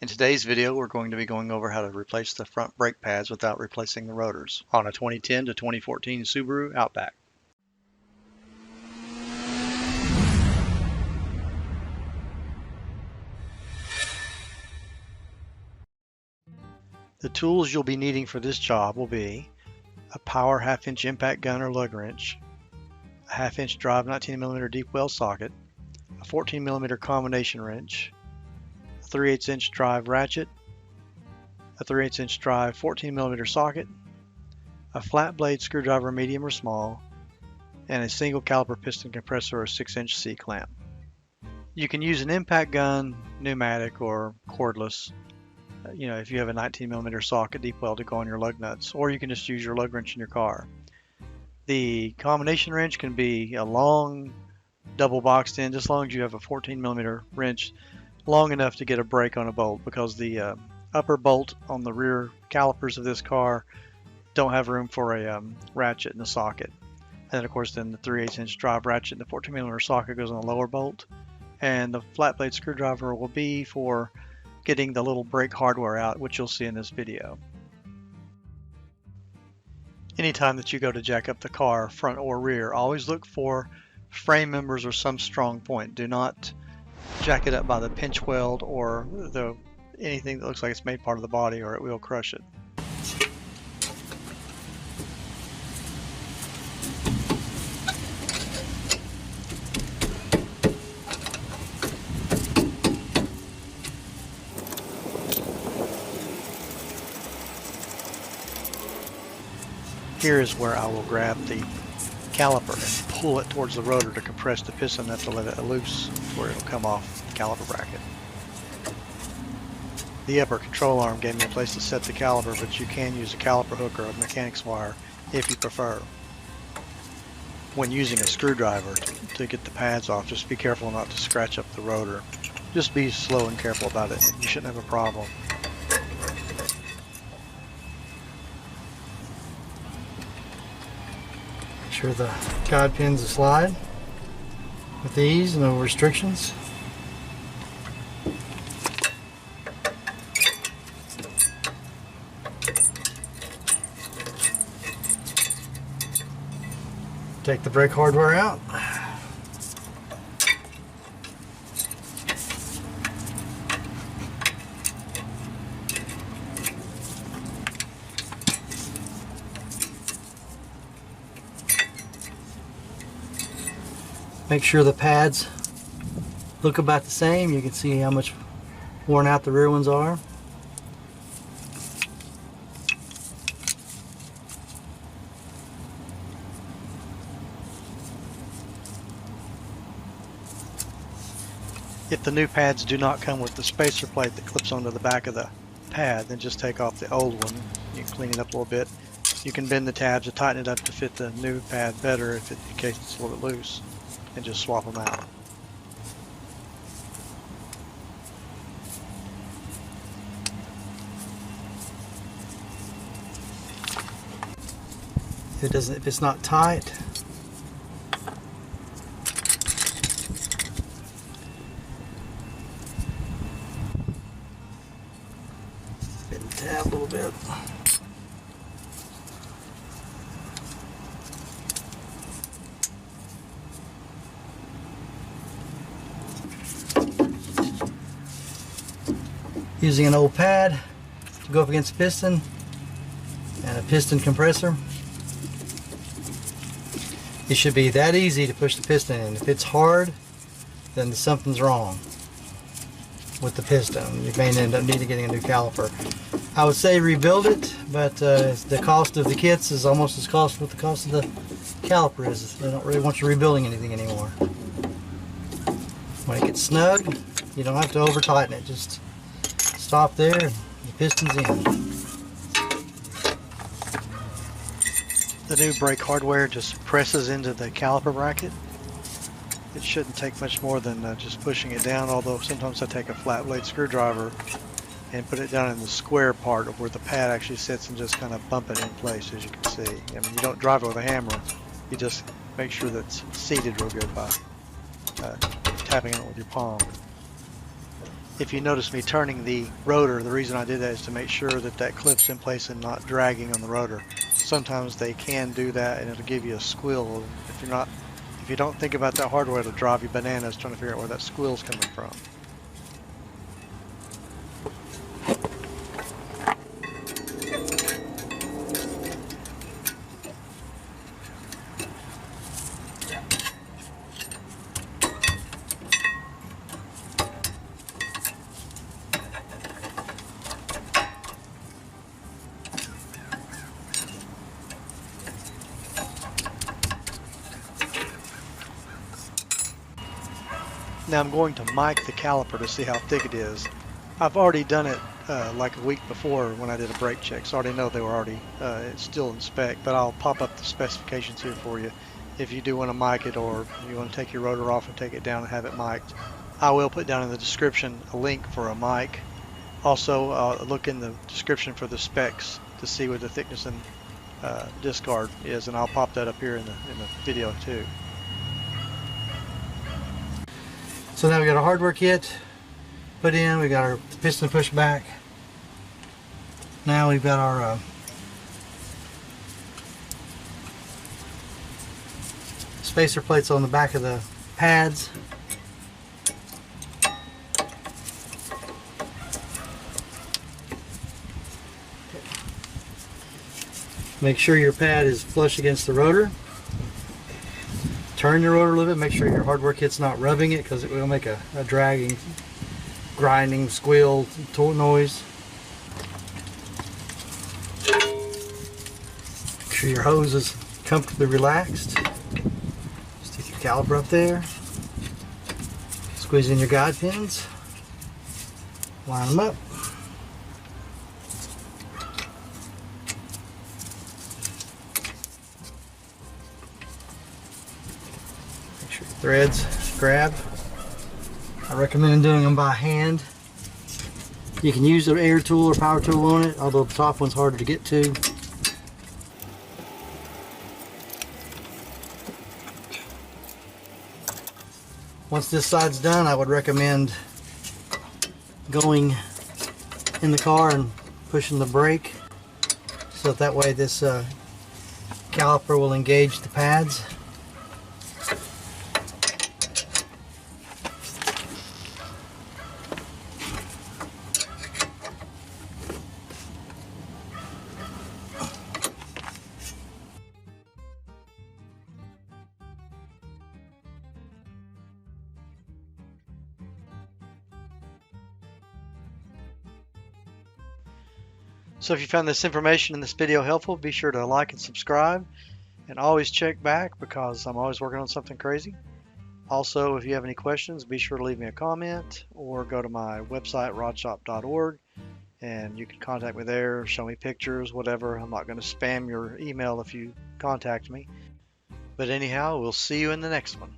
In today's video, we're going to be going over how to replace the front brake pads without replacing the rotors on a 2010 to 2014 Subaru Outback. The tools you'll be needing for this job will be a power 1/2-inch impact gun or lug wrench, a 1/2-inch drive 19mm deep well socket, a 14mm combination wrench, a 3/8-inch drive ratchet, a 3/8-inch drive 14mm socket, a flat blade screwdriver medium or small, and a single caliper piston compressor or 6-inch C-clamp. You can use an impact gun, pneumatic or cordless, if you have a 19mm socket deep well to go on your lug nuts, or you can just use your lug wrench in your car. The combination wrench can be a long double boxed in, just as long as you have a 14mm wrench long enough to get a break on a bolt, because the upper bolt on the rear calipers of this car don't have room for a ratchet in the socket. And then of course the 3/8-inch drive ratchet and the 14mm socket goes on the lower bolt, and the flat blade screwdriver will be for getting the little brake hardware out, which you'll see in this video. Anytime that you go to jack up the car, front or rear, always look for frame members or some strong point. Do not jack it up by the pinch weld or anything that looks like it's made part of the body, or it will crush it. Here is where I will grab the caliper and pull it towards the rotor to compress the piston enough to let it loose where it will come off the caliper bracket. The upper control arm gave me a place to set the caliper, but you can use a caliper hook or a mechanic's wire if you prefer. When using a screwdriver to get the pads off, just be careful not to scratch up the rotor. Just be slow and careful about it, and you shouldn't have a problem. Make sure the guide pins are slide with ease, no restrictions. Take the brake hardware out. Make sure the pads look about the same. You can see how much worn out the rear ones are. If the new pads do not come with the spacer plate that clips onto the back of the pad, then just take off the old one. You can clean it up a little bit. You can bend the tabs to tighten it up to fit the new pad better in case it's a little bit loose, and just swap them out. If it's not tight, bend the tab a little bit. Using an old pad to go up against the piston and a piston compressor. It should be that easy to push the piston in. If it's hard, then something's wrong with the piston. You may end up needing getting a new caliper. I would say rebuild it, but the cost of the kits is almost as costly what the cost of the caliper is. They don't really want you rebuilding anything anymore. When it gets snug, you don't have to over tighten it. Just stop there and the piston's in. The new brake hardware just presses into the caliper bracket. It shouldn't take much more than just pushing it down, although sometimes I take a flat blade screwdriver and put it down in the square part of where the pad actually sits and just kind of bump it in place, as you can see. I mean, you don't drive it with a hammer, you just make sure that it's seated real good by tapping on it with your palm. If you notice me turning the rotor, the reason I did that is to make sure that that clip's in place and not dragging on the rotor. Sometimes they can do that and it'll give you a squeal. If you don't think about that hardware, it'll drive you bananas trying to figure out where that squeal's coming from. Now I'm going to mic the caliper to see how thick it is. I've already done it like a week before when I did a brake check, so I already know they were already it's still in spec, but I'll pop up the specifications here for you if you do want to mic it, or you want to take your rotor off and take it down and have it mic'd. I will put down in the description a link for a mic. Also look in the description for the specs to see what the thickness and discard is, and I'll pop that up here in the video too. So now we got our hardware kit put in, we got our piston pushed back. Now we've got our spacer plates on the back of the pads. Make sure your pad is flush against the rotor. Turn your rotor a little bit, make sure your hardware kit's not rubbing it, because it will make a dragging, grinding, squeal, noise. Make sure your hose is comfortably relaxed. Stick your caliper up there. Squeeze in your guide pins. Line them up. Threads grab. I recommend doing them by hand. You can use the air tool or power tool on it, although the top one's harder to get to. Once this side's done, I would recommend going in the car and pushing the brake, so that way this caliper will engage the pads. So if you found this information in this video helpful, be sure to like and subscribe, and always check back because I'm always working on something crazy. Also, if you have any questions, be sure to leave me a comment or go to my website, rodshop.org, and you can contact me there, show me pictures, whatever. I'm not going to spam your email if you contact me. But anyhow, we'll see you in the next one.